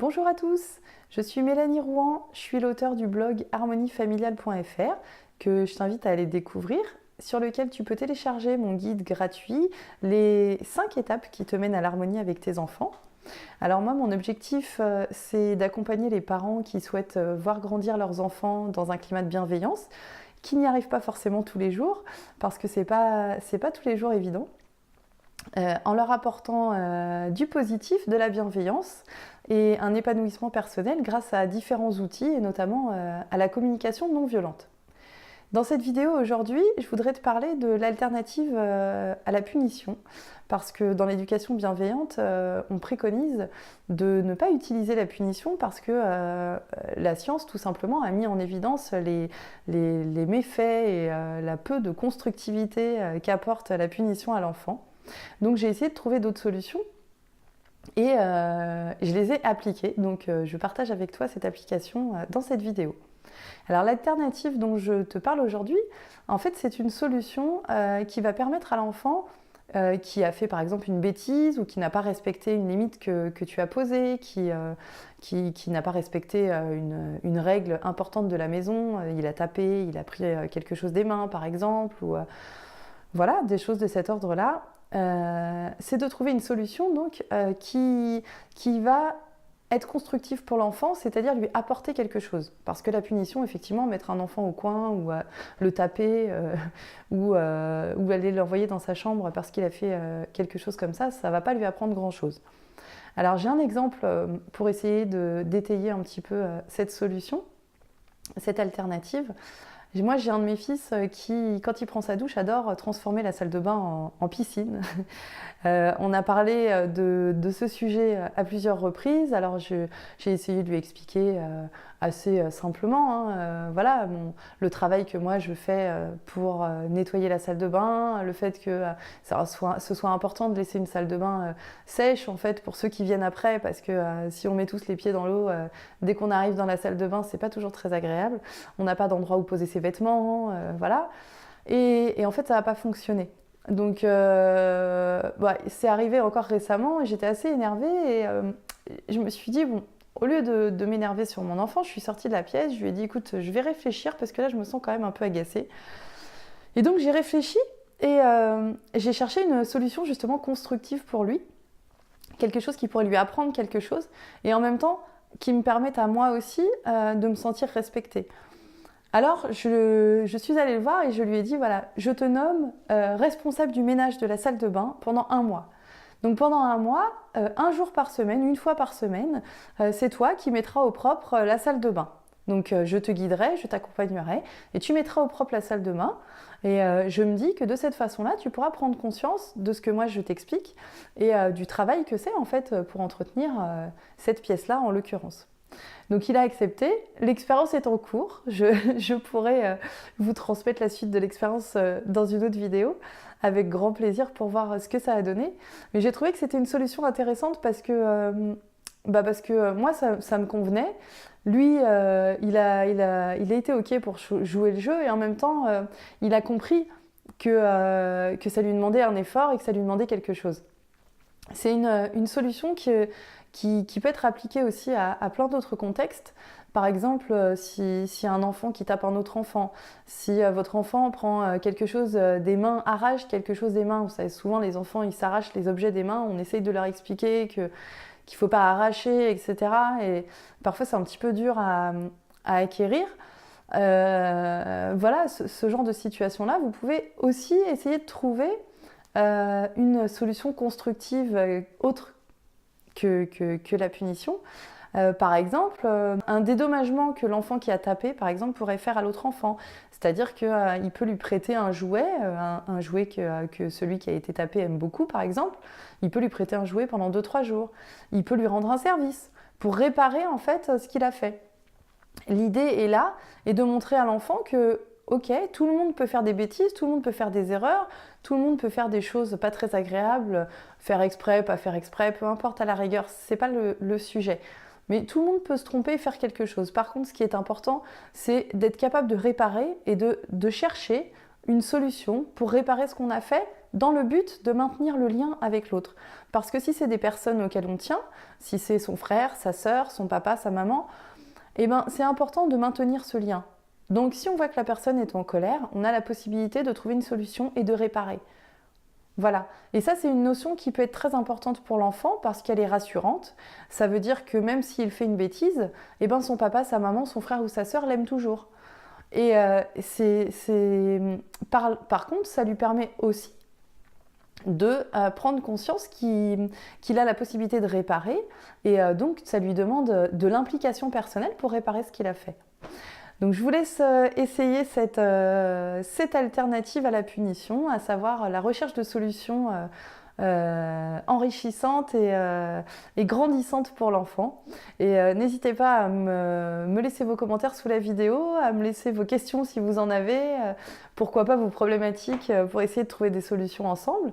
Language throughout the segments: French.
Bonjour à tous, je suis Mélanie Rouen, je suis l'auteure du blog harmoniefamiliale.fr que je t'invite à aller découvrir, sur lequel tu peux télécharger mon guide gratuit, les 5 étapes qui te mènent à l'harmonie avec tes enfants. Alors moi, mon objectif, c'est d'accompagner les parents qui souhaitent voir grandir leurs enfants dans un climat de bienveillance, qui n'y arrivent pas forcément tous les jours, parce que c'est pas tous les jours évident. En leur apportant du positif, de la bienveillance et un épanouissement personnel grâce à différents outils et notamment à la communication non violente. Dans cette vidéo aujourd'hui, je voudrais te parler de l'alternative à la punition, parce que dans l'éducation bienveillante, on préconise de ne pas utiliser la punition parce que la science, tout simplement, a mis en évidence les méfaits et la peu de constructivité qu'apporte la punition à l'enfant. Donc j'ai essayé de trouver d'autres solutions et je les ai appliquées. Donc je partage avec toi cette application dans cette vidéo. Alors l'alternative dont je te parle aujourd'hui, en fait c'est une solution qui va permettre à l'enfant qui a fait par exemple une bêtise ou qui n'a pas respecté une limite que tu as posée, qui n'a pas respecté une règle importante de la maison, il a tapé, il a pris quelque chose des mains par exemple, ou voilà, des choses de cet ordre-là. C'est de trouver une solution donc, qui va être constructive pour l'enfant, c'est-à-dire lui apporter quelque chose. Parce que la punition, effectivement, mettre un enfant au coin ou le taper ou aller l'envoyer dans sa chambre parce qu'il a fait quelque chose comme ça ne va pas lui apprendre grand-chose. Alors j'ai un exemple pour essayer d'étayer un petit peu cette solution, cette alternative. Moi, j'ai un de mes fils qui, quand il prend sa douche, adore transformer la salle de bain en piscine. On a parlé de ce sujet à plusieurs reprises. Alors, j'ai essayé de lui expliquer assez simplement voilà, le travail que moi je fais pour nettoyer la salle de bain, le fait que ce soit important de laisser une salle de bain sèche en fait pour ceux qui viennent après, parce que si on met tous les pieds dans l'eau dès qu'on arrive dans la salle de bain, c'est pas toujours très agréable. On n'a pas d'endroit où poser ses vêtements, voilà. Et en fait, ça n'a pas fonctionné. Donc, c'est arrivé encore récemment et j'étais assez énervée et je me suis dit, bon, au lieu de m'énerver sur mon enfant, je suis sortie de la pièce, je lui ai dit, écoute, je vais réfléchir parce que là, je me sens quand même un peu agacée. Et donc, j'ai réfléchi et j'ai cherché une solution justement constructive pour lui, quelque chose qui pourrait lui apprendre quelque chose et en même temps qui me permette à moi aussi de me sentir respectée. Alors, je suis allée le voir et je lui ai dit, voilà, je te nomme responsable du ménage de la salle de bain pendant 1 mois. Donc pendant 1 mois, 1 jour par semaine, 1 fois par semaine, c'est toi qui mettras au propre la salle de bain. Donc je te guiderai, je t'accompagnerai et tu mettras au propre la salle de bain. Et je me dis que de cette façon-là, tu pourras prendre conscience de ce que moi je t'explique et du travail que c'est en fait pour entretenir cette pièce-là en l'occurrence. Donc il a accepté, l'expérience est en cours, je pourrais vous transmettre la suite de l'expérience dans une autre vidéo avec grand plaisir pour voir ce que ça a donné. Mais j'ai trouvé que c'était une solution intéressante parce que moi ça me convenait. Lui, il a été OK pour jouer le jeu et en même temps il a compris que ça lui demandait un effort et que ça lui demandait quelque chose. C'est une solution qui peut être appliquée aussi à plein d'autres contextes. Par exemple, si un enfant qui tape un autre enfant, si votre enfant prend quelque chose des mains, arrache quelque chose des mains, vous savez, souvent les enfants ils s'arrachent les objets des mains, on essaye de leur expliquer qu'il ne faut pas arracher, etc. Et parfois c'est un petit peu dur à acquérir. Voilà, ce genre de situation-là, vous pouvez aussi essayer de trouver une solution constructive autre que la punition. Par exemple, un dédommagement que l'enfant qui a tapé, par exemple, pourrait faire à l'autre enfant. C'est-à-dire qu'il peut lui prêter un jouet, un jouet que celui qui a été tapé aime beaucoup, par exemple. Il peut lui prêter un jouet pendant 2-3 jours. Il peut lui rendre un service pour réparer en fait ce qu'il a fait. L'idée est là, et de montrer à l'enfant que ok, tout le monde peut faire des bêtises, tout le monde peut faire des erreurs, tout le monde peut faire des choses pas très agréables, faire exprès, pas faire exprès, peu importe à la rigueur, c'est pas le sujet. Mais tout le monde peut se tromper et faire quelque chose. Par contre, ce qui est important, c'est d'être capable de réparer et de chercher une solution pour réparer ce qu'on a fait dans le but de maintenir le lien avec l'autre. Parce que si c'est des personnes auxquelles on tient, si c'est son frère, sa sœur, son papa, sa maman, eh ben, c'est important de maintenir ce lien. Donc si on voit que la personne est en colère, on a la possibilité de trouver une solution et de réparer. Voilà. Et ça, c'est une notion qui peut être très importante pour l'enfant parce qu'elle est rassurante. Ça veut dire que même s'il fait une bêtise, eh ben, son papa, sa maman, son frère ou sa sœur l'aiment toujours. Et par contre, ça lui permet aussi de prendre conscience qu'il a la possibilité de réparer et donc ça lui demande de l'implication personnelle pour réparer ce qu'il a fait. Donc je vous laisse essayer cette alternative à la punition, à savoir la recherche de solutions enrichissantes et grandissantes pour l'enfant. Et n'hésitez pas à me laisser vos commentaires sous la vidéo, à me laisser vos questions si vous en avez, pourquoi pas vos problématiques pour essayer de trouver des solutions ensemble.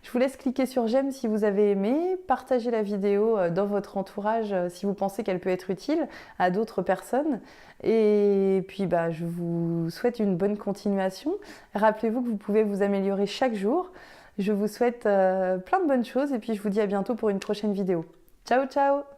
Je vous laisse cliquer sur j'aime si vous avez aimé, partagez la vidéo dans votre entourage si vous pensez qu'elle peut être utile à d'autres personnes. Et puis je vous souhaite une bonne continuation. Rappelez-vous que vous pouvez vous améliorer chaque jour. Je vous souhaite plein de bonnes choses et puis je vous dis à bientôt pour une prochaine vidéo. Ciao ciao!